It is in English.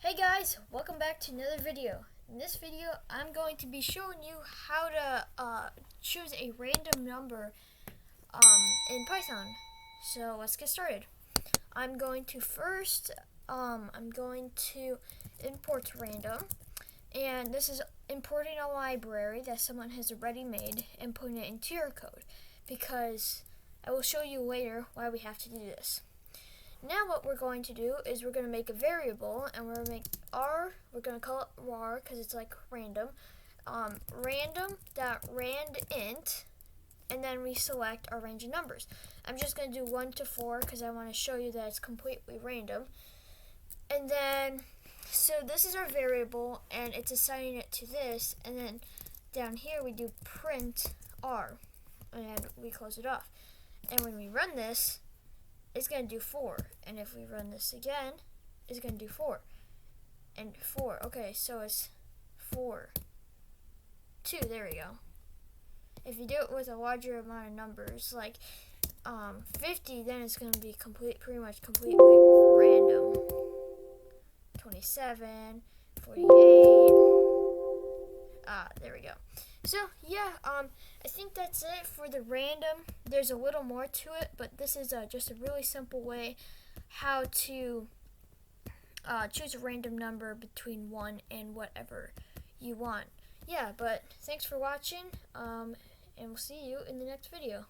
Hey guys, welcome back to another video. In this video, I'm going to be showing you how to choose a random number in Python. So let's get started. I'm going to first, I'm going to import random, and this is importing a library that someone has already made and putting it into your code, because I will show you later why we have to do this. Now what we're going to do is we're going to make a variable, and we're going to make we're going to call it var because it's like random, random.randint, and then we select our range of numbers. I'm just going to do 1 to 4 because I want to show you that it's completely random. And then, so this is our variable, and it's assigning it to this, and then down here we do print r, and we close it off. And when we run this, it's going to do 4, and if we run this again, it's going to do 4, and 4. Okay, so it's 4, 2, there we go. If you do it with a larger amount of numbers, like 50, then it's going to be pretty much completely random. 27, 48, there we go. So yeah, I think that's it for the random. There's a little more to it, but this is just a really simple way how to choose a random number between 1 and whatever you want. Yeah, but thanks for watching, and we'll see you in the next video.